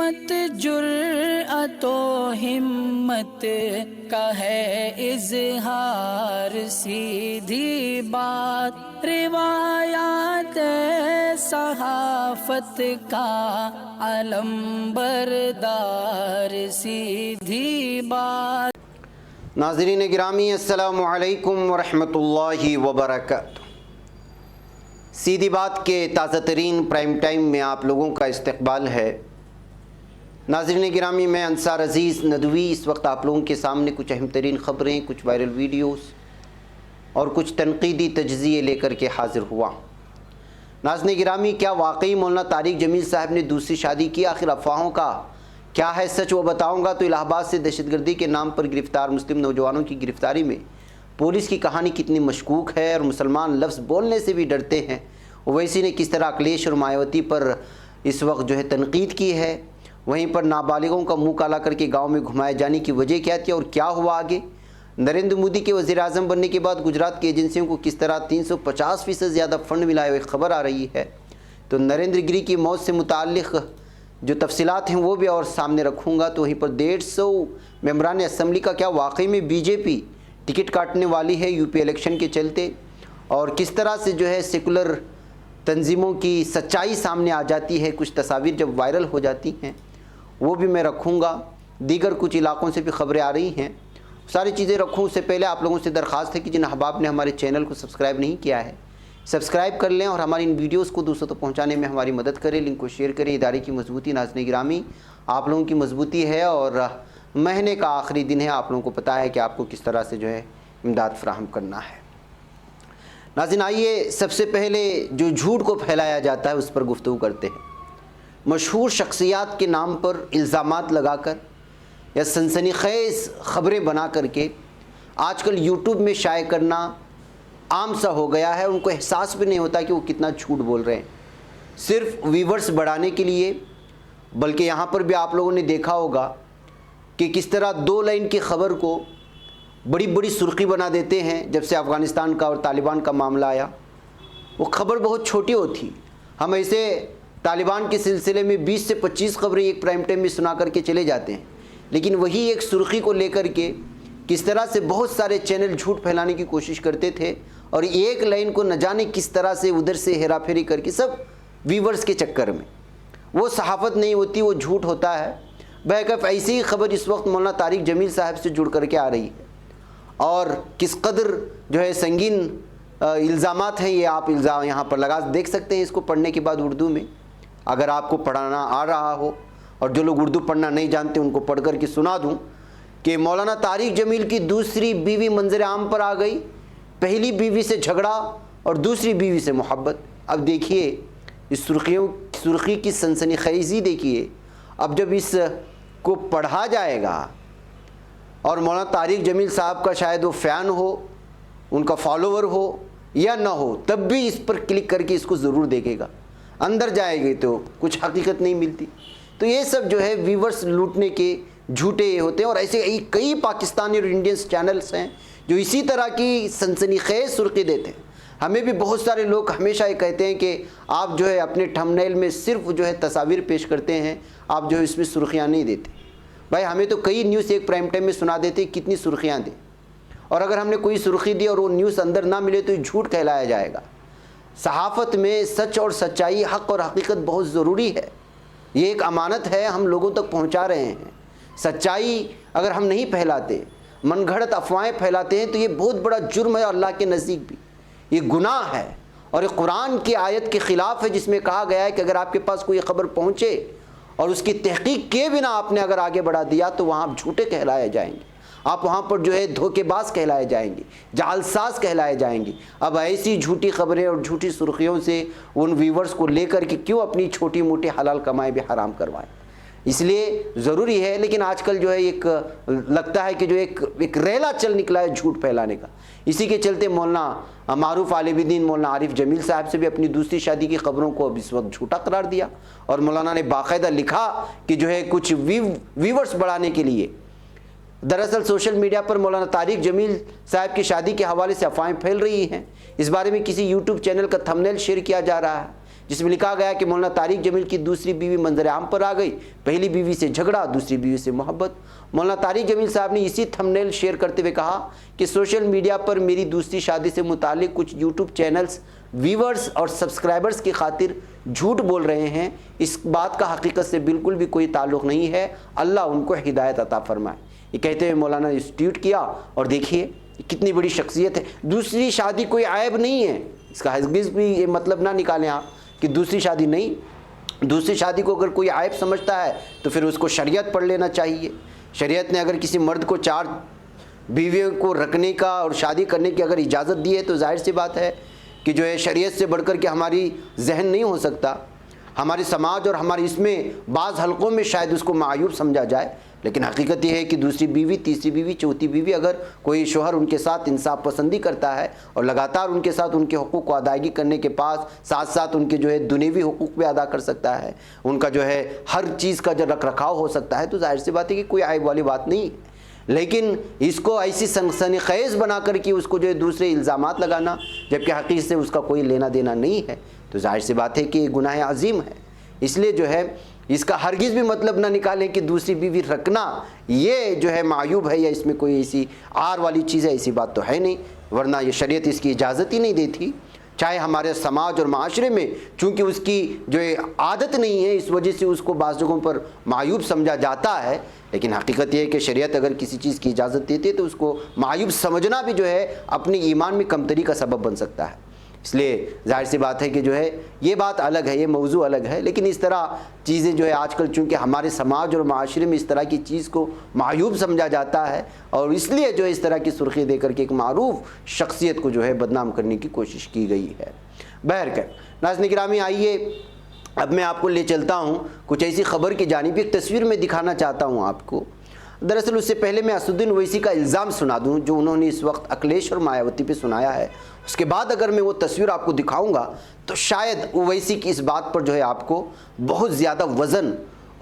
मत जुर्अतो हिम्मत का है इजहार, सीधी बात रिवायात सहाफत का अलम बरदार, सीधी बात। नाज़रीन गिरामी अस्सलामु अलैकुम वरहमतुल्लाहि वबरकातुहू। सीधी बात के ताज़ा तरीन प्राइम टाइम में आप लोगों का इस्तकबाल है। नाज़रीन गिरामी, मैं अंसार अज़ीज़ नदवी इस वक्त आप लोगों के सामने कुछ अहम तरीन ख़बरें, कुछ वायरल वीडियोस और कुछ तनकीदी तज्ज़िये लेकर के हाज़िर हुआ। नाज़रीन गिरामी, क्या वाकई मौलाना तारिक जमील साहब ने दूसरी शादी की? आखिर अफवाहों का क्या है सच, वो बताऊंगा। तो इलाहाबाद से दहशतगर्दी के नाम पर गिरफ़्तार मुस्लिम नौजवानों की गिरफ़्तारी में पुलिस की कहानी कितनी मशकूक है और मुसलमान लफ्ज़ बोलने से भी डरते हैं। ओवैसी ने किस तरह अखिलेश और मायावती पर इस वक्त जो है तनकीद की है। वहीं पर नाबालिगों का मुँह काला करके गाँव में घुमाए जाने की वजह क्या थी और क्या हुआ आगे। नरेंद्र मोदी के वज़ीर-ए-आज़म बनने के बाद गुजरात की एजेंसियों को किस तरह 350% ज़्यादा फ़ंड मिला है, एक ख़बर आ रही है। तो नरेंद्र गिरी की मौत से मुताल्लिक़ जो तफसीलात हैं वो भी और सामने रखूँगा। तो वहीं पर 150 मेंबरान असम्बली का क्या वाकई में बीजेपी टिकट काटने वाली है यूपी इलेक्शन के चलते, और किस तरह से जो है सेकुलर तंजीमों की सच्चाई सामने आ जाती है, कुछ तस्वीर जब वायरल हो जाती हैं वो भी मैं रखूँगा। दीगर कुछ इलाक़ों से भी ख़बरें आ रही हैं, सारी चीज़ें रखूँ। उससे पहले आप लोगों से दरख्वास्त है कि जिन अहबाब ने हमारे चैनल को सब्सक्राइब नहीं किया है सब्सक्राइब कर लें और हमारी इन वीडियोस को दूसरों तक पहुंचाने में हमारी मदद करें। लिंक को शेयर करें। इदारे की मजबूती नाज़रीन गिरामी आप लोगों की मजबूती है और महीने का आखिरी दिन है, आप लोगों को पता है कि आपको किस तरह से जो है इमदाद फराहम करना है। नाज़रीन आइए सबसे पहले जो झूठ को फैलाया जाता है उस पर गुफ्तगू करते हैं। मशहूर शख्सियात के नाम पर इल्ज़ामात लगाकर या सनसनीखेज़ ख़बरें बना करके आजकल यूट्यूब में शाये करना आम सा हो गया है। उनको एहसास भी नहीं होता कि वो कितना झूठ बोल रहे हैं, सिर्फ व्यूवर्स बढ़ाने के लिए। बल्कि यहाँ पर भी आप लोगों ने देखा होगा कि किस तरह 2 लाइन की ख़बर को बड़ी बड़ी सुर्खी बना देते हैं। जब से अफ़गानिस्तान का और तालिबान का मामला आया, वो ख़बर बहुत छोटी होती। हम ऐसे तालिबान के सिलसिले में 20 से 25 ख़बरें एक प्राइम टाइम में सुना करके चले जाते हैं, लेकिन वही एक सुर्खी को लेकर के किस तरह से बहुत सारे चैनल झूठ फैलाने की कोशिश करते थे और एक लाइन को न जाने किस तरह से उधर से हेरा फेरी करके, सब व्यूवर्स के चक्कर में। वो सहाफ़त नहीं होती, वो झूठ होता है। बैकअप ऐसी ही खबर इस वक्त मौलाना तारिक जमील साहब से जुड़ करके आ रही है और किस कदर जो है संगीन इल्ज़ामात हैं ये आप इल्ज़ाम यहाँ पर लगा देख सकते हैं। इसको पढ़ने के बाद उर्दू में अगर आपको पढ़ाना आ रहा हो, और जो लोग उर्दू पढ़ना नहीं जानते उनको पढ़ कर के सुना दूँ कि मौलाना तारिक जमील की दूसरी बीवी मंजर आम पर आ गई। पहली बीवी से झगड़ा और दूसरी बीवी से मोहब्बत। अब देखिए इस सुर्खी की सनसनीखेज़ी देखिए। अब जब इस को पढ़ा जाएगा और मौलाना तारिक जमील साहब का शायद वो फ़ैन हो, उनका फॉलोवर हो या ना हो, तब भी इस पर क्लिक करके इसको ज़रूर देखेगा। अंदर जाएगी तो कुछ हकीकत नहीं मिलती। तो ये सब जो है व्यूवर्स लूटने के झूठे ये होते हैं। और ऐसे कई पाकिस्तानी और इंडियंस चैनल्स हैं जो इसी तरह की सनसनीखेज़ सुर्खी देते हैं। हमें भी बहुत सारे लोग हमेशा ये कहते हैं कि आप जो है अपने थंबनेल में सिर्फ जो है तस्वीर पेश करते हैं, आप जो है इसमें सुर्खियाँ नहीं देते। भाई हमें तो कई न्यूज़ एक प्राइम टाइम में सुना देते हैं, कितनी सुर्खियाँ दें। और अगर हमने कोई सुर्खी दी और वो न्यूज़ अंदर ना मिले तो ये झूठ कहलाया जाएगा। सहाफ़त में सच और सच्चाई, हक़ और हकीकत बहुत ज़रूरी है। ये एक अमानत है, हम लोगों तक पहुँचा रहे हैं। सच्चाई अगर हम नहीं फैलाते, मनगढ़ंत अफवाहें फैलाते हैं तो ये बहुत बड़ा जुर्म है। अल्लाह के नज़दीक भी ये गुनाह है और ये कुरान की आयत के ख़िलाफ़ है जिसमें कहा गया है कि अगर आपके पास कोई ख़बर पहुँचे और उसकी तहक़ीक़ किए बिना आपने अगर आगे बढ़ा दिया तो वहाँ आप झूठे कहलाए जाएंगे। आप वहाँ पर जो है धोखेबाज कहलाए जाएंगे, जालसाज कहलाए जाएंगे। अब ऐसी झूठी ख़बरें और झूठी सुर्खियों से उन व्यूवर्स को लेकर के क्यों अपनी छोटी मोटी हलाल कमाई भी हराम करवाएं। इसलिए ज़रूरी है। लेकिन आजकल जो है एक लगता है कि जो एक रेला चल निकला है झूठ फैलाने का। इसी के चलते मौलाना मारूफ आलिमीद्दीन मौलाना आरिफ जमील साहब से भी अपनी दूसरी शादी की ख़बरों को अब इस वक्त झूठा करार दिया और मौलाना ने बाकायदा लिखा कि जो है कुछ व्यूवर्स बढ़ाने के लिए दरअसल सोशल मीडिया पर मौलाना तारिक जमील साहब की शादी के हवाले से अफवाहें फैल रही हैं। इस बारे में किसी यूट्यूब चैनल का थंबनेल शेयर किया जा रहा है जिसमें लिखा गया कि मौलाना तारिक जमील की दूसरी बीवी मंजर आम पर आ गई, पहली बीवी से झगड़ा, दूसरी बीवी से मोहब्बत। मौलाना तारिक जमील साहब ने इसी थंबनेल शेयर करते हुए कहा कि सोशल मीडिया पर मेरी दूसरी शादी से मुतालिक कुछ यूट्यूब चैनल्स व्यूवर्स और सब्सक्राइबर्स की खातिर झूठ बोल रहे हैं। इस बात का हकीकत से बिल्कुल भी कोई ताल्लुक़ नहीं है, अल्लाह उनको हिदायत अता फरमाए। ये कहते हुए मौलाना ने ट्वीट किया और देखिए कितनी बड़ी शख्सियत है। दूसरी शादी कोई आयब नहीं है, इसका हरगिज़ भी ये मतलब ना निकालें आप कि दूसरी शादी नहीं। दूसरी शादी को अगर कोई आयब समझता है तो फिर उसको शरीयत पढ़ लेना चाहिए। शरीयत ने अगर किसी मर्द को 4 बीवियों को रखने का और शादी करने की अगर इजाज़त दी है तो जाहिर सी बात है कि जो है शरीयत से बढ़कर के हमारी जहन नहीं हो सकता। हमारे समाज और हमारे इसमें बाज़ हलकों में शायद उसको मायूब समझा जाए, लेकिन हकीकत यह है कि दूसरी बीवी, तीसरी बीवी, चौथी बीवी अगर कोई शोहर उनके साथ इंसाफ पसंदी करता है और लगातार उनके साथ उनके हुकूक को अदायगी करने के पास साथ साथ उनके जो है दुनियावी हुकूक भी अदा कर सकता है, उनका जो है हर चीज़ का जो रख रखाव हो सकता है, तो जाहिर सी बात है कि कोई आयब वाली बात नहीं है। लेकिन इसको ऐसी सनसनीखेज़ बना कर कि उसको जो है दूसरे इल्ज़ामात लगाना, जबकि हकीकत से उसका कोई लेना देना नहीं है, तो जाहिर सी बात है कि ये गुनाह अजीम है। इसलिए जो है इसका हरगिज़ भी मतलब ना निकालें कि दूसरी बीवी रखना ये जो है मायूब है या इसमें कोई ऐसी आर वाली चीज़ है, ऐसी बात तो है नहीं, वरना ये शरीयत इसकी इजाज़त ही नहीं देती। चाहे हमारे समाज और माशरे में चूँकि उसकी जो है आदत नहीं है, इस वजह से उसको बाज़ जगहों पर मायूब समझा जाता है, लेकिन हकीकत यह है कि शरीयत अगर किसी चीज़ की इजाज़त देती है तो उसको मायूब समझना भी जो है अपनी ईमान में कमतरी का सबब बन सकता है। इसलिए जाहिर सी बात है कि जो है ये बात अलग है, ये मौजू अलग है, लेकिन इस तरह चीज़ें जो है आजकल चूँकि हमारे समाज और माशरे में इस तरह की चीज़ को मायूब समझा जाता है और इसलिए जो है इस तरह की सुर्खी दे करके एक मारूफ शख्सियत को जो है बदनाम करने की कोशिश की गई है। बहरकैफ नाज़रीन गिरामी, आइए अब मैं आपको ले चलता हूँ कुछ ऐसी ख़बर की जानिब, एक तस्वीर में दिखाना चाहता हूँ आपको। दरअसल उससे पहले मैं असदुद्दीन ओवैसी का इल्ज़ाम सुना दूँ जो उन्होंने इस वक्त अखिलेश और मायावती पे सुनाया है। उसके बाद अगर मैं वो तस्वीर आपको दिखाऊंगा तो शायद ओवैसी की इस बात पर जो है आपको बहुत ज़्यादा वज़न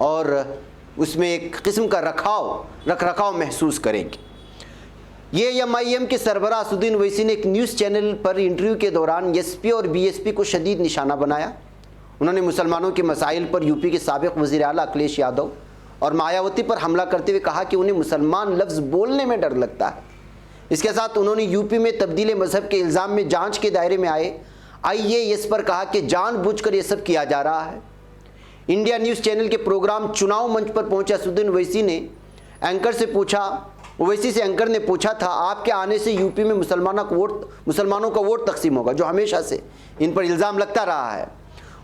और उसमें एक किस्म का रख रखाव महसूस करेंगे। ये MIM के सरबराह असदुद्दीन ओवैसी ने एक न्यूज़ चैनल पर इंटरव्यू के दौरान SP और BSP को शदीद निशाना बनाया। उन्होंने मुसलमानों के मसाइल पर यूपी के साबिक़ वज़ीर आला अखिलेश यादव और मायावती पर हमला करते हुए कहा कि उन्हें मुसलमान लफ्ज़ बोलने में डर लगता है। इसके साथ उन्होंने यूपी में तब्दील मज़हब के इल्ज़ाम में जांच के दायरे में आए IAS पर कहा कि जानबूझकर ये सब किया जा रहा है। इंडिया न्यूज़ चैनल के प्रोग्राम चुनाव मंच पर पहुंचे असदुद्दीन ओवैसी ने ओवैसी से एंकर ने पूछा था, आपके आने से यूपी में मुसलमानों का वोट तकसीम होगा, जो हमेशा से इन पर इल्ज़ाम लगता रहा है।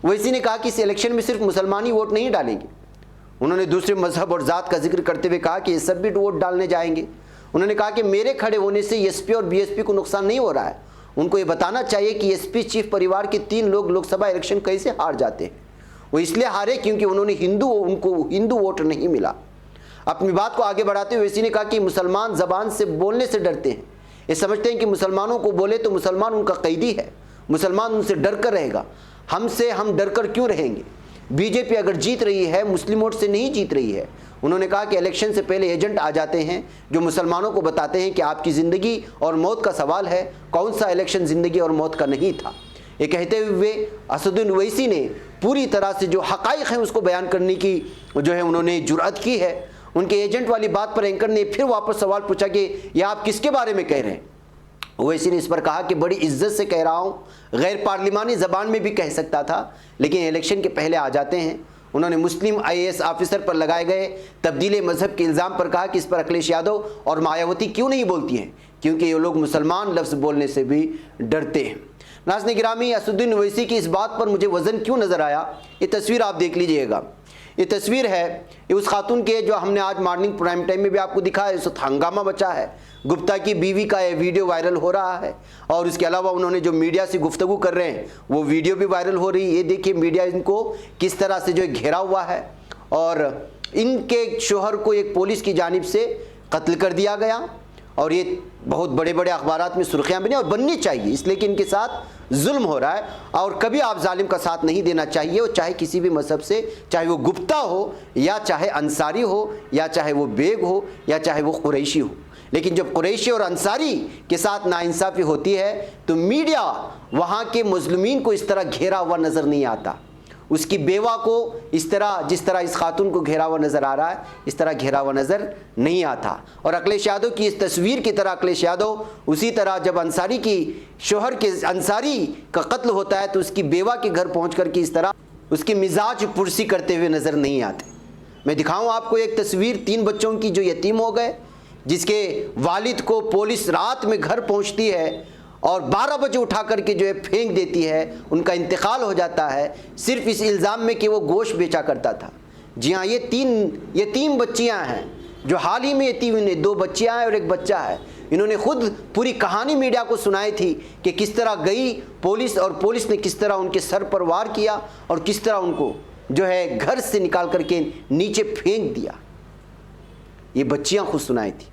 ओवैसी ने कहा कि इस इलेक्शन में सिर्फ मुसलमान ही वोट नहीं डालेंगे। उन्होंने दूसरे मजहब और ज़ात का जिक्र करते हुए कहा कि ये सब भी वोट डालने जाएंगे। उन्होंने कहा कि मेरे खड़े होने से SP और BSP को नुकसान नहीं हो रहा है। उनको ये बताना चाहिए कि SP चीफ परिवार के 3 लोग लोकसभा इलेक्शन कैसे हार जाते हैं। वो इसलिए हारे क्योंकि उनको हिंदू वोट नहीं मिला। अपनी बात को आगे बढ़ाते हुए ओवैसी ने कहा कि मुसलमान ज़बान से बोलने से डरते हैं। ये समझते हैं कि मुसलमानों को बोले तो मुसलमान उनका कैदी है, मुसलमान उनसे डर कर रहेगा। हम डर कर क्यों रहेंगे? BJP अगर जीत रही है मुस्लिम वोट से नहीं जीत रही है। उन्होंने कहा कि इलेक्शन से पहले एजेंट आ जाते हैं जो मुसलमानों को बताते हैं कि आपकी ज़िंदगी और मौत का सवाल है, कौन सा इलेक्शन ज़िंदगी और मौत का नहीं था। ये कहते हुए असदुद्दीन ओवैसी ने पूरी तरह से जो हक़ाइक़ हैं उसको बयान करने की जो है उन्होंने जुर्अत की है। उनके एजेंट वाली बात पर एंकर ने फिर वापस सवाल पूछा कि यह आप किसके बारे में कह रहे हैं। ओवैसी ने इस पर कहा कि बड़ी इज्जत से कह रहा हूँ, गैर पार्लिमानी ज़बान में भी कह सकता था, लेकिन इलेक्शन के पहले आ जाते हैं। उन्होंने मुस्लिम IAS ऑफिसर पर लगाए गए तब्दील मज़हब के इल्ज़ाम पर कहा कि इस पर अखिलेश यादव और मायावती क्यों नहीं बोलती हैं, क्योंकि ये लोग मुसलमान लफ्ज़ बोलने से भी डरते हैं। नाज़रीन गिरामी, असदुद्दीन ओवैसी की इस बात पर मुझे वज़न क्यों नज़र आया, ये तस्वीर आप देख लीजिएगा। ये तस्वीर है ये उस खातून के जो हमने आज मॉर्निंग प्राइम टाइम में भी आपको दिखा है। इस वक्त हंगामा बचा है, गुप्ता की बीवी का ये वीडियो वायरल हो रहा है और इसके अलावा उन्होंने जो मीडिया से गुफ्तगू कर रहे हैं वो वीडियो भी वायरल हो रही है। ये देखिए मीडिया इनको किस तरह से जो घेरा हुआ है और इनके शोहर को एक पुलिस की जानिब से कत्ल कर दिया गया और ये बहुत बड़े बड़े अखबारात में सुर्खियाँ बनी और बननी चाहिए, इसलिए कि इनके साथ जुल्म हो रहा है और कभी आप जालिम का साथ नहीं देना चाहिए। वो चाहे किसी भी मजहब से, चाहे वो गुप्ता हो या चाहे अंसारी हो या चाहे वो बेग हो या चाहे वो कुरैशी हो, लेकिन जब कुरैशी और अंसारी के साथ नाइंसाफ़ी होती है तो मीडिया वहाँ के मुस्लिमीन को इस तरह घेरा हुआ नज़र नहीं आता, उसकी बेवा को इस तरह, जिस तरह इस खातून को घेरा हुआ नज़र आ रहा है, इस तरह घेरा हुआ नज़र नहीं आता। और अखिलेश यादव की इस तस्वीर की तरह अखिलेश यादव उसी तरह जब अंसारी की शोहर के अंसारी का कत्ल होता है तो उसकी बेवा के घर पहुँच कर के इस तरह उसकी मिजाज पुरसी करते हुए नज़र नहीं आते। मैं दिखाऊं आपको एक तस्वीर 3 बच्चों की जो यतीम हो गए, जिसके वालिद को पुलिस रात में घर पहुंचती है और 12 बजे उठा करके जो है फेंक देती है, उनका इंतकाल हो जाता है सिर्फ इस इल्ज़ाम में कि वो गोश्त बेचा करता था। जी हाँ, ये 3 यतीम बच्चियां हैं जो हाल ही में यतीम हुई, 2 बच्चियां हैं और 1 बच्चा है। इन्होंने खुद पूरी कहानी मीडिया को सुनाई थी कि किस तरह गई पुलिस और पुलिस ने किस तरह उनके सर पर वार किया और किस तरह उनको जो है घर से निकाल करके नीचे फेंक दिया। ये बच्चियां खुद सुनाई थी।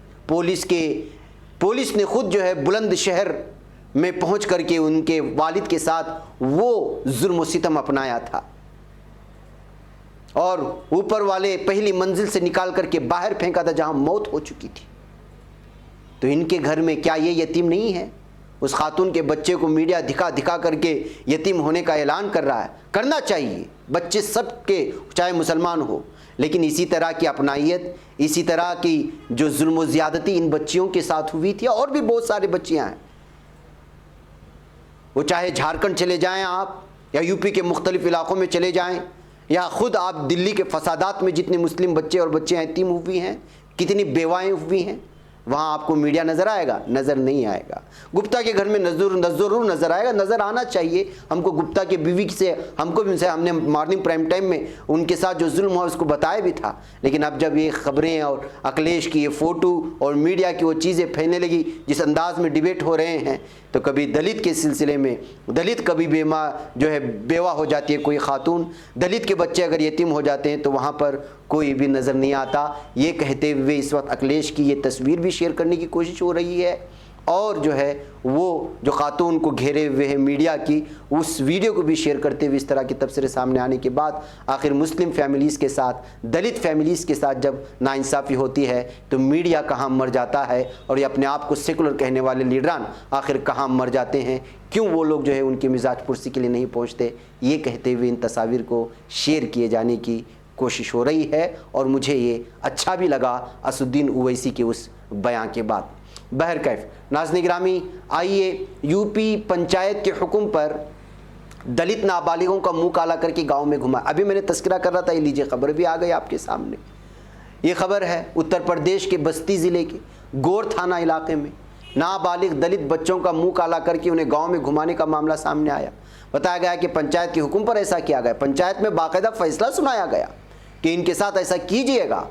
पुलिस ने खुद जो है बुलंदशहर में पहुंच करके उनके वालिद के साथ वो जुल्म व सितम अपनाया था और ऊपर वाले पहली मंजिल से निकाल करके बाहर फेंका था जहां मौत हो चुकी थी। तो इनके घर में क्या ये यतीम नहीं है? उस खातून के बच्चे को मीडिया दिखा करके यतीम होने का ऐलान कर रहा है। करना चाहिए, बच्चे सबके, चाहे मुसलमान हो, लेकिन इसी तरह की अपनाइयत, इसी तरह की जो जुल्म व ज़्यादती इन बच्चियों के साथ हुई थी, और भी बहुत सारे बच्चियां हैं, वो चाहे झारखंड चले जाएं आप या यूपी के मुख्तलिफ इलाकों में चले जाएं या ख़ुद आप दिल्ली के फसादात में जितने मुस्लिम बच्चे और बच्चियाँ यतीम हुई हैं, कितनी बेवाएँ हुई हैं, वहाँ आपको मीडिया नज़र आएगा? नज़र नहीं आएगा। गुप्ता के घर में ज़रूर नज़र आएगा, नज़र आना चाहिए हमको। गुप्ता के बीवी से हमको भी हमने मॉर्निंग प्राइम टाइम में उनके साथ जो जुल्म हुआ उसको बताया भी था। लेकिन अब जब ये ख़बरें और अखिलेश की ये फ़ोटो और मीडिया की वो चीज़ें फैलने लगी, जिस अंदाज में डिबेट हो रहे हैं, तो कभी दलित के सिलसिले में दलित कभी जो है बेवा हो जाती है कोई खातून, दलित के बच्चे अगर यतीम हो जाते हैं तो वहाँ पर कोई भी नज़र नहीं आता। ये कहते हुए इस वक्त अखिलेश की ये तस्वीर भी शेयर करने की कोशिश हो रही है और जो है वो जो खातून को घेरे हुए है मीडिया की, उस वीडियो को भी शेयर करते हुए इस तरह के तबसरे सामने आने के बाद आखिर मुस्लिम फैमिलीज़ के साथ, दलित फैमिलीज़ के साथ जब नाइंसाफ़ी होती है तो मीडिया कहाँ मर जाता है और ये अपने आप को सेकुलर कहने वाले लीडरान आखिर कहाँ मर जाते हैं? क्यों वो लोग जो है उनकी मिजाज पुरसी के लिए नहीं पहुँचते? ये कहते हुए इन तस्वीर को शेयर किए जाने की कोशिश हो रही है और मुझे ये अच्छा भी लगा असुद्दीन ओवैसी के उस बयां के बाद। बहरकैफ नाज़रीन गिरामी, आइए यूपी पंचायत के हुक्म पर दलित नाबालिगों का मुंह काला करके गांव में घुमा। अभी मैंने तस्करा कर रहा था, ये लीजिए खबर भी आ गई आपके सामने। ये खबर है उत्तर प्रदेश के बस्ती ज़िले के गौर थाना इलाके में नाबालिग दलित बच्चों का मुंह काला करके उन्हें गाँव में घुमाने का मामला सामने आया। बताया गया कि पंचायत के हुक्म पर ऐसा किया गया। पंचायत में बाकायदा फैसला सुनाया गया कि इनके साथ ऐसा कीजिएगा।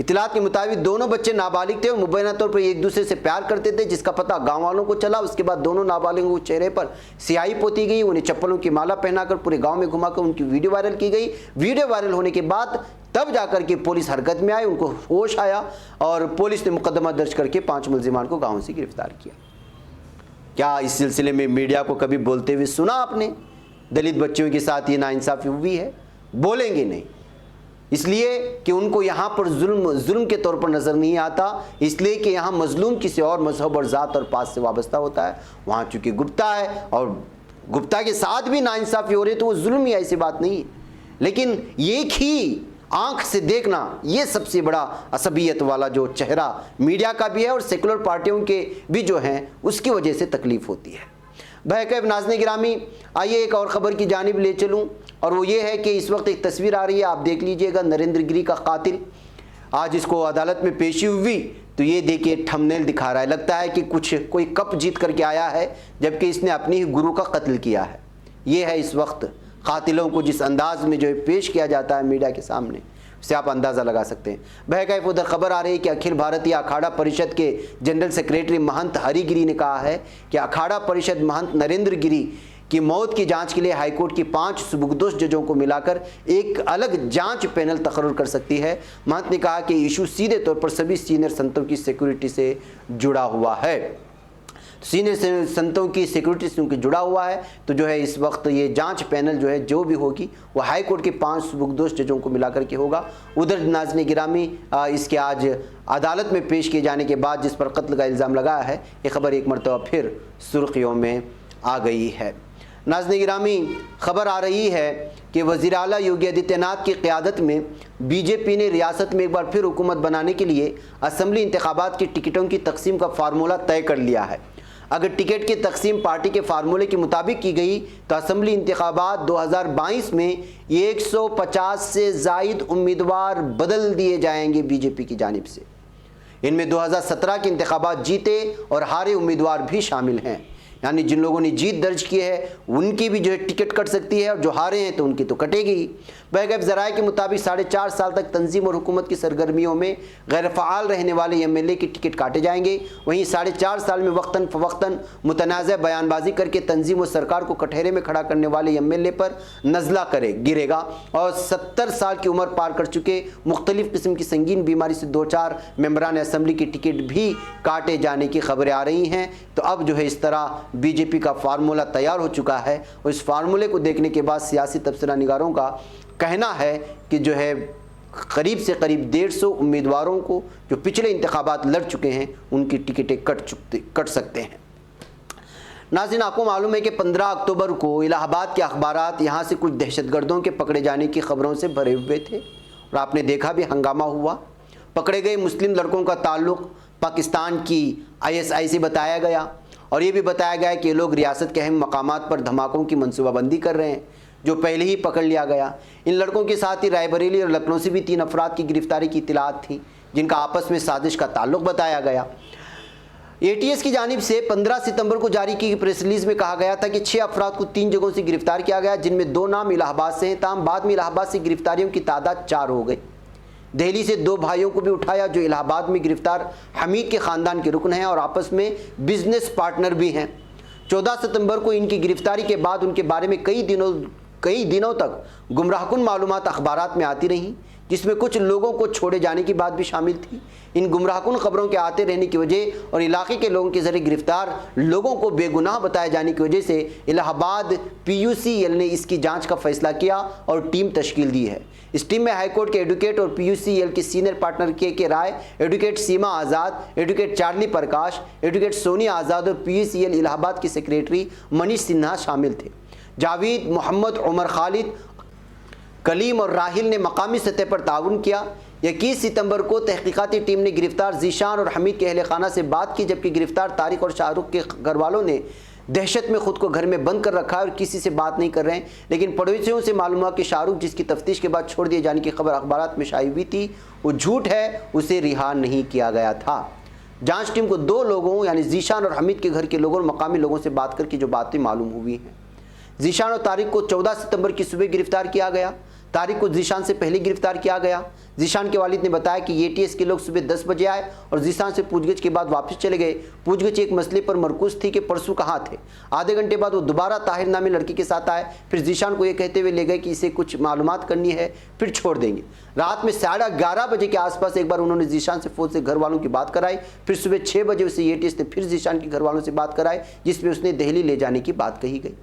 इतलात के मुताबिक दोनों बच्चे नाबालिग थे और मुबैना तौर पर एक दूसरे से प्यार करते थे, जिसका पता गांव वालों को चला। उसके बाद दोनों नाबालिगों के चेहरे पर स्याही पोती गई, उन्हें चप्पलों की माला पहनाकर पूरे गांव में घुमाकर उनकी वीडियो वायरल की गई। वीडियो वायरल होने के बाद तब जाकर के पुलिस हरकत में आई, उनको होश आया और पुलिस ने मुकदमा दर्ज करके 5 मुलजिमान को गाँव से गिरफ्तार किया। क्या इस सिलसिले में मीडिया को कभी बोलते हुए सुना आपने? दलित बच्चियों के साथ ये नाइंसाफ़ी हुई है? बोलेंगे नहीं, इसलिए कि उनको यहाँ पर जुल्म के तौर पर नज़र नहीं आता, इसलिए कि यहाँ मजलूम किसी और मजहब और ज़ात और पात से वाबस्ता होता है। वहाँ चूँकि गुप्ता है और गुप्ता के साथ भी नाइंसाफ़ी हो रही है तो वो जुल्म ही, ऐसी बात नहीं है। लेकिन एक ही आंख से देखना, ये सबसे बड़ा असबियत वाला जो चेहरा मीडिया का भी है और सेकुलर पार्टियों के भी जो हैं, उसकी वजह से तकलीफ़ होती है। बहरकैफ नाज़रीन गिरामी, आइए एक और ख़बर की जानिब ले चलूँ और वो ये है कि इस वक्त एक तस्वीर आ रही है, आप देख लीजिएगा। नरेंद्र गिरी का कातिल, आज इसको अदालत में पेशी हुई तो ये देखिए थंबनेल दिखा रहा है, लगता है कि कोई कप जीत करके आया है, जबकि इसने अपनी ही गुरु का कत्ल किया है। ये है इस वक्त कातिलों को जिस अंदाज में जो है पेश किया जाता है मीडिया के सामने, उससे आप अंदाज़ा लगा सकते हैं। बहरकैफ उधर खबर आ रही है कि अखिल भारतीय अखाड़ा परिषद के जनरल सेक्रेटरी महंत हरिगिरी ने कहा है कि अखाड़ा परिषद महंत नरेंद्र गिरी की मौत की जांच के लिए हाईकोर्ट की 5 सुबुकदोश जजों को मिलाकर एक अलग जांच पैनल तकर्रुर कर सकती है। महंत ने कहा कि इशू सीधे तौर पर सभी सीनियर संतों की सिक्योरिटी से जुड़ा हुआ है। सीनियर संतों की सिक्योरिटी से उनके जुड़ा हुआ है। तो जो है इस वक्त ये जांच पैनल जो है जो भी होगी वो हाई कोर्ट के 5 सुबुकदोश जजों को मिलाकर के होगा। उधर नाज़रीन गिरामी इसके आज अदालत में पेश किए जाने के बाद जिस पर कत्ल का इल्ज़ाम लगाया है, ये खबर एक मरतबा फिर सुर्खियों में आ गई है। नाज़रीन गिरामी, खबर आ रही है कि वज़ीर आला योगी आदित्यनाथ की क़यादत में बीजेपी ने रियासत में एक बार फिर हुकूमत बनाने के लिए असम्बली इंतखाबात की टिकटों की तकसीम का फार्मूला तय कर लिया है। अगर टिकट की तकसीम पार्टी के फार्मूले के मुताबिक की गई तो असम्बली इंतखाबात 2022 में 150 से ज़ायद उम्मीदवार बदल दिए जाएंगे बीजेपी की जानिब से। इनमें 2017 के इंतखाबात जीते और हारे उम्मीदवार भी शामिल हैं, यानी जिन लोगों ने जीत दर्ज की है उनकी भी जो है टिकट कट सकती है और जो हारे हैं तो उनकी तो कटेगी। बैगैब ज़राए के मुताबिक 4.5 साल तक तंजीम और हुकूमत की सरगर्मियों में गैर फ़आल रहने वाले एमएलए की टिकट काटे जाएंगे। वहीं 4.5 साल में वक्तन फ़वक्तन मुतनाज़ बयानबाजी करके तंजीम और सरकार को कटहरे में खड़ा करने वाले एमएलए पर नज़ला गिरेगा और 70 साल की उम्र पार कर चुके मुख्तलिफ़ किस्म की संगीन बीमारी से 2-4 मेंबरान असम्बली की टिकट भी काटे जाने की खबरें आ रही हैं। तो अब जो है इस तरह बीजेपी का फार्मूला तैयार हो चुका है और इस फार्मूले को देखने के बाद सियासी तबसरा निगारों का कहना है कि जो है करीब से करीब 150 उम्मीदवारों को जो पिछले इंतखाबात लड़ चुके हैं उनकी टिकटें कट सकते हैं। नाज़रीन, आपको मालूम है कि 15 अक्टूबर को इलाहाबाद के अखबारात यहाँ से कुछ दहशतगर्दों के पकड़े जाने की खबरों से भरे हुए थे और आपने देखा भी हंगामा हुआ। पकड़े गए मुस्लिम लड़कों का ताल्लुक़ पाकिस्तान की ISI से बताया गया और ये भी बताया गया कि ये लोग रियासत के अहम मकामात पर धमाकों की मनसूबाबंदी कर रहे हैं, जो पहले ही पकड़ लिया गया। इन लड़कों के साथ ही रायबरेली और लखनऊ से भी 3 अफराद की गिरफ्तारी की इत्तलात थी जिनका आपस में साजिश का ताल्लुक़ बताया गया। ATS की जानिब से 15 सितंबर को जारी की प्रेस रिलीज़ में कहा गया था कि 6 अफराद को 3 जगहों से गिरफ्तार किया गया, जिनमें 2 नाम इलाहाबाद से हैं। ताहम बाद में इलाहाबाद से गिरफ्तारियों की तादाद 4 हो गई। दिल्ली से 2 भाइयों को भी उठाया जो इलाहाबाद में गिरफ्तार हमीद के ख़ानदान के रुकन हैं और आपस में बिजनेस पार्टनर भी हैं। 14 सितंबर को इनकी गिरफ्तारी के बाद उनके बारे में कई दिनों तक गुमराहकुन मालूमात अखबारात में आती रहीं, जिसमें कुछ लोगों को छोड़े जाने की बात भी शामिल थी। इन गुमराहकुन खबरों के आते रहने की वजह और इलाके के लोगों के ज़रिए गिरफ्तार लोगों को बेगुनाह बताए जाने की वजह से इलाहाबाद PUCL ने इसकी जांच का फैसला किया और टीम तश्कील दी है। इस टीम में हाईकोर्ट के एडवोकेट और PUCL के सीनियर पार्टनर के राय, एडवोकेट सीमा आज़ाद, एडवोकेट चार्ली प्रकाश, एडवोकेट सोनिया आज़ाद और PUCL इलाहाबाद के सेक्रेटरी मनीष सिन्हा शामिल थे। जावेद, मोहम्मद, उमर खालिद, कलीम और राहिल ने मकामी सतह पर ताउन किया। 21 सितंबर को तहकीकाती टीम ने गिरफ्तार जीशान और हमीद के अहले खाना से बात की, जबकि गिरफ्तार तारिक और शाहरुख के घर वालों ने दहशत में खुद को घर में बंद कर रखा है और किसी से बात नहीं कर रहे हैं। लेकिन पड़ोसियों से मालूम हुआ कि शाहरुख, जिसकी तफ्तीश के बाद छोड़ दिए जाने की खबर अखबारात में शाई हुई थी, वो झूठ है, उसे रिहा नहीं किया गया था। जांच टीम को 2 लोगों यानी जीशान और हमीद के घर के लोगों और मकामी लोगों से बात करके जो बातें मालूम हुई हैं। जीशान और तारिक को 14 सितंबर की सुबह गिरफ्तार किया गया। तारिक को जीशान से पहले गिरफ्तार किया गया। जीशान के वालिद ने बताया कि ATS के लोग सुबह 10 बजे आए और जीशान से पूछगछ के बाद वापस चले गए। पूछगछ एक मसले पर मरकूज थी कि परसों कहाँ थे। आधे घंटे बाद वो दोबारा ताहिर नामी लड़की के साथ आए, फिर जीशान को ये कहते हुए ले गए कि इसे कुछ मालूमात करनी है, फिर छोड़ देंगे। रात में 11:30 बजे के आसपास एक बार उन्होंने जीशान से फ़ोन से घर वालों की बात कराई। फिर सुबह 6 बजे उसे ATS ने फिर जीशान के घर वालों से बात कराई, जिसमें उसने दिल्ली ले जाने की बात कही गई।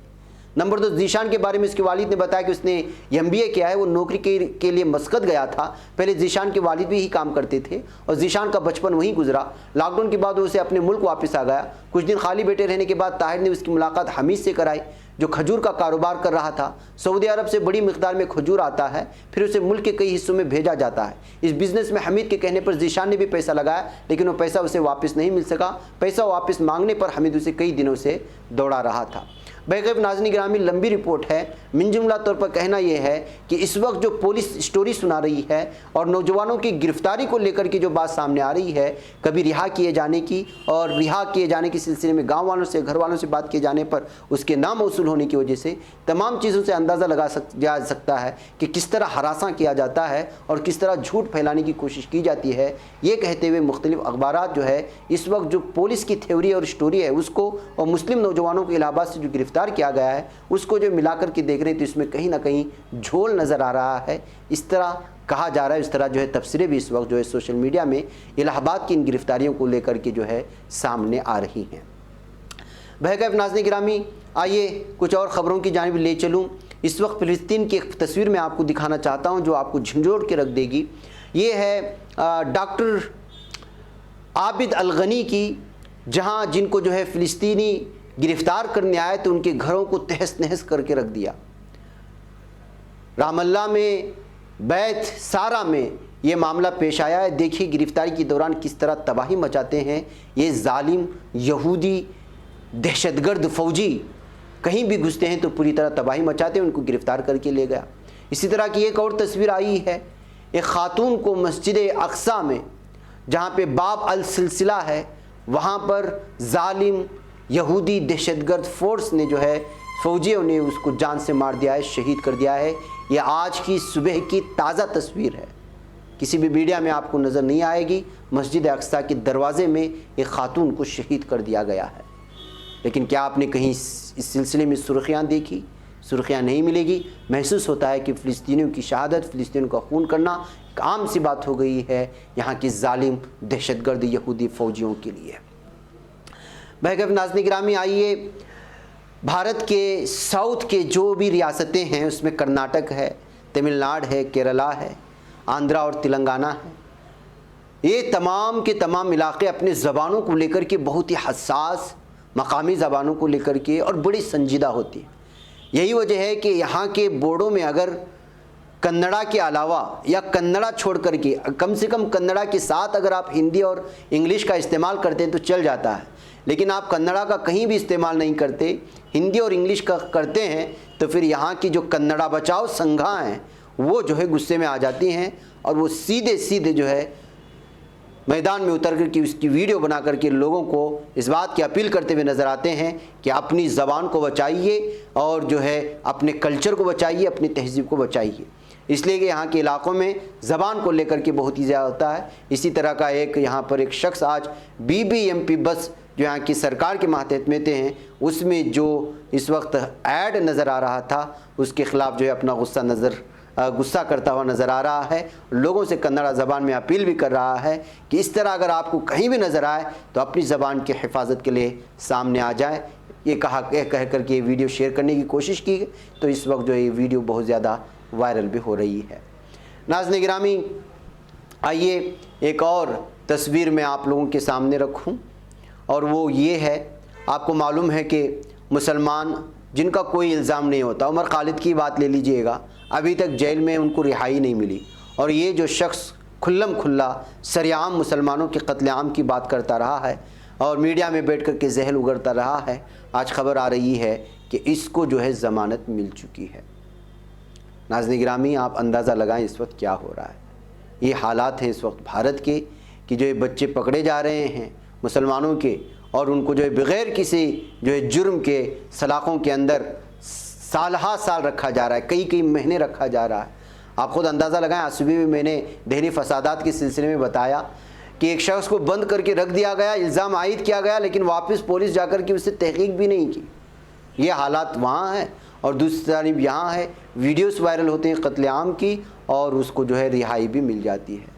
नंबर 2, जीशान के बारे में उसके वालिद ने बताया कि उसने MBA किया है, वो नौकरी के लिए मस्कत गया था। पहले जीशान के वालिद भी ही काम करते थे और जीशान का बचपन वहीं गुजरा। लॉकडाउन के बाद उसे अपने मुल्क वापस आ गया। कुछ दिन खाली बैठे रहने के बाद ताहिर ने उसकी मुलाकात हमीद से कराई, जो खजूर का कारोबार कर रहा था। सऊदी अरब से बड़ी मिकदार में खजूर आता है, फिर उसे मुल्क के कई हिस्सों में भेजा जाता है। इस बिज़नेस में हमीद के कहने पर जीशान ने भी पैसा लगाया, लेकिन वो पैसा उसे वापस नहीं मिल सका। पैसा वापस मांगने पर हमीद उसे कई दिनों से दौड़ा रहा था। बेगैब नाज़रीन गिरामी, लंबी रिपोर्ट है। मिन जुमला तौर पर कहना यह है कि इस वक्त जो पुलिस स्टोरी सुना रही है और नौजवानों की गिरफ्तारी को लेकर के जो बात सामने आ रही है, कभी रिहा किए जाने की और रिहा किए जाने के सिलसिले में गांव वालों से, घर वालों से बात किए जाने पर उसके नाम मौसूल होने की वजह से तमाम चीज़ों से अंदाज़ा जा सकता है कि किस तरह हरासा किया जाता है और किस तरह झूठ फैलाने की कोशिश की जाती है। ये कहते हुए मुख्तलिफ अखबारात जो है इस वक्त जो पुलिस की थ्योरी और स्टोरी है उसको और मुस्लिम नौजवानों को इलाहाबाद से जो गिरफ्तार किया गया है उसको जो मिलाकर के देख रहे हैं तो इसमें कहीं ना कहीं झोल नज़र आ रहा है। इस तरह कहा जा रहा है, इस तरह जो है तफसीरें भी इस वक्त जो है सोशल मीडिया में इलाहाबाद की इन गिरफ्तारियों को लेकर के जो है सामने आ रही हैं। बहरकैफ नाज़रीन गिरामी, आइए कुछ और ख़बरों की जानिब ले चलूँ। इस वक्त फ़िलिस्तीन की एक तस्वीर मैं आपको दिखाना चाहता हूँ जो आपको झंझोड़ के रख देगी। ये है डॉक्टर आबिद अल गनी की, जहाँ जिनको जो है फ़िलिस्तीनी गिरफ़्तार करने आए तो उनके घरों को तहस नहस करके रख दिया। रामल्ला में बैत सारा में ये मामला पेश आया है। देखिए गिरफ़्तारी के दौरान किस तरह तबाही मचाते हैं ये जालिम यहूदी दहशतगर्द फ़ौजी। कहीं भी घुसते हैं तो पूरी तरह तबाही मचाते हैं, उनको गिरफ़्तार करके ले गया। इसी तरह की एक और तस्वीर आई है, एक ख़ातून को मस्जिद अक्सा में, जहाँ पे बाब अल सिलसिला है, वहाँ पर जालिम यहूदी दहशतगर्द फ़ोर्स ने जो है फ़ौजियों ने उसको जान से मार दिया है, शहीद कर दिया है। ये आज की सुबह की ताज़ा तस्वीर है, किसी भी मीडिया में आपको नज़र नहीं आएगी। मस्जिद अक्सा के दरवाज़े में एक ख़ातून को शहीद कर दिया गया है। लेकिन क्या आपने कहीं इस सिलसिले में सुर्खियाँ देखी? सुर्खियाँ नहीं मिलेगी। महसूस होता है कि फ़िलिस्तीनियों की शहादत, फ़िलिस्तीनियों का खून करना एक आम सी बात हो गई है यहाँ की जालिम दहशतगर्द यहूदी फ़ौजियों के लिए। बहरकैफ नाज़रीन गिरामी, आइए भारत के साउथ के जो भी रियासतें हैं उसमें कर्नाटक है, तमिलनाडु है, केरला है, आंध्रा और तेलंगाना है, ये तमाम के तमाम इलाके अपने ज़बानों को लेकर के बहुत ही हसास, मकामी ज़बानों को लेकर के और बड़ी संजीदा होती है। यही वजह है कि यहाँ के बोर्डों में अगर कन्नड़ा के अलावा या कन्नड़ा छोड़ करके कम से कम कन्नड़ा के साथ अगर आप हिंदी और इंग्लिश का इस्तेमाल करते हैं तो चल जाता है, लेकिन आप कन्नड़ा का कहीं भी इस्तेमाल नहीं करते, हिंदी और इंग्लिश का करते हैं, तो फिर यहाँ की जो कन्नड़ा बचाओ संघा हैं वो जो है गुस्से में आ जाती हैं और वो सीधे सीधे जो है मैदान में उतर कर के उसकी वीडियो बना करके लोगों को इस बात की अपील करते हुए नज़र आते हैं कि अपनी ज़बान को बचाइए और जो है अपने कल्चर को बचाइए, अपनी तहज़ीब को बचाइए। इसलिए कि यहाँ के इलाक़ों में ज़बान को लेकर के बहुत ही ज़्यादा होता है। इसी तरह का एक यहाँ पर एक शख्स आज BBMP बस जो यहाँ की सरकार के मातहत में थे हैं, उसमें जो इस वक्त ऐड नज़र आ रहा था, उसके ख़िलाफ़ जो है अपना गुस्सा करता हुआ नज़र आ रहा है। लोगों से कन्नड़ा ज़बान में अपील भी कर रहा है कि इस तरह अगर आपको कहीं भी नज़र आए तो अपनी ज़बान की हिफाजत के लिए सामने आ जाए। ये कह कर के वीडियो शेयर करने की कोशिश की, तो इस वक्त जो ये वीडियो बहुत ज़्यादा वायरल भी हो रही है। नाज़रीन गिरामी, आइए एक और तस्वीर मैं आप लोगों के सामने रखूं, और वो ये है, आपको मालूम है कि मुसलमान जिनका कोई इल्ज़ाम नहीं होता, उमर खालिद की बात ले लीजिएगा, अभी तक जेल में उनको रिहाई नहीं मिली, और ये जो शख्स खुल्लम खुल्ला सरेआम मुसलमानों के कत्लेआम की बात करता रहा है और मीडिया में बैठ कर के जहल उगरता रहा है, आज खबर आ रही है कि इसको जो है ज़मानत मिल चुकी है। नाज़रीन गिरामी, आप अंदाज़ा लगाएं इस वक्त क्या हो रहा है। ये हालात हैं इस वक्त भारत के कि जो ये बच्चे पकड़े जा रहे हैं मुसलमानों के, और उनको जो है बग़ैर किसी जो है जुर्म के सलाखों के अंदर साल रखा जा रहा है, कई महीने रखा जा रहा है। आप ख़ुद अंदाज़ा लगाएं। आज सुबह भी मैंने दहली फसादात के सिलसिले में बताया कि एक शख्स को बंद करके रख दिया गया, इल्ज़ाम आयद किया गया, लेकिन वापस पुलिस जाकर के उससे तहकीक भी नहीं की। ये हालात वहाँ हैं, और दूसरी जानब यहाँ है वीडियोस वायरल होते हैं कत्लेआम की, और उसको जो है रिहाई भी मिल जाती है।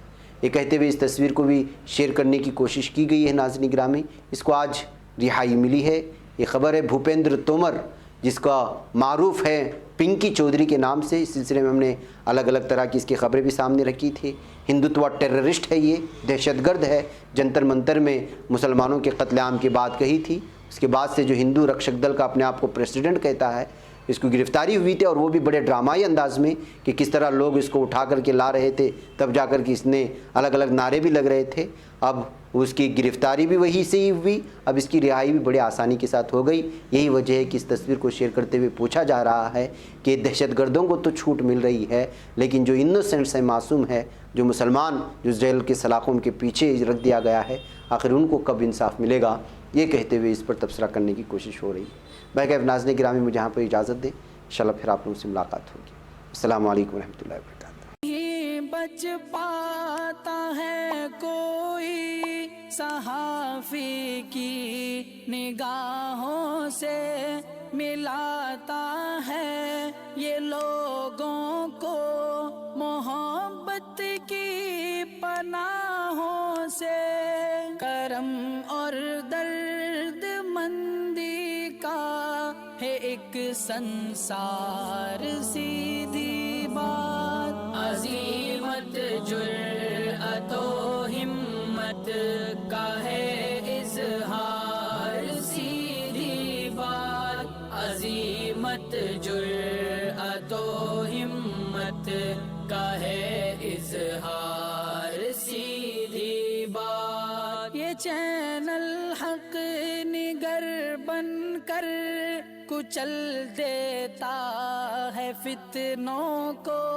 ये कहते हुए इस तस्वीर को भी शेयर करने की कोशिश की गई है। नाज़रीन गिरामी, इसको आज रिहाई मिली है। ये खबर है भूपेंद्र तोमर, जिसका मारूफ़ है पिंकी चौधरी के नाम से। इस सिलसिले में हमने अलग अलग तरह की इसकी खबरें भी सामने रखी थी। हिंदुत्व टेररिस्ट है, ये दहशतगर्द है, जंतर मंतर में मुसलमानों के कत्लेआम की बात कही थी। उसके बाद से जो हिंदू रक्षक दल का अपने आप को प्रेसिडेंट कहता है, इसको गिरफ़्तारी हुई थी, और वो भी बड़े ड्रामाई अंदाज में कि किस तरह लोग इसको उठा करके ला रहे थे, तब जाकर के इसने अलग अलग नारे भी लग रहे थे। अब उसकी गिरफ़्तारी भी वही से ही हुई, अब इसकी रिहाई भी बड़े आसानी के साथ हो गई। यही वजह है कि इस तस्वीर को शेयर करते हुए पूछा जा रहा है कि दहशतगर्दों को तो छूट मिल रही है, लेकिन जो इनोसेंट्स है, मासूम है, जो मुसलमान जो जेल के सलाखों के पीछे रख दिया गया है, आखिर उनको कब इंसाफ मिलेगा, ये कहते हुए इस पर तबसरा करने की कोशिश हो रही है। बहरकैफ नाज़रीन गिरामी, मुझे यहाँ पर इजाज़त दें, इंशाअल्लाह फिर आप लोगों से मुलाकात होगी। अस्सलामु अलैकुम रहमतुल्लाहि व बरकातहू। ये बच पाता है कोई सहाफ़ी की निगाहों से, मिलाता है ये लोगों को मोहब्बत की पनाहों से। करम और दर्द मंदी संसार सीधी बात, अजीमत जुर्अतो हिम्मत का है इजहार सीधी बात, अजीमत जुर्अतो हिम्मत का है इजहार सीधी बात। ये चैनल हक निगर बनकर कुचल देता है फितनों को।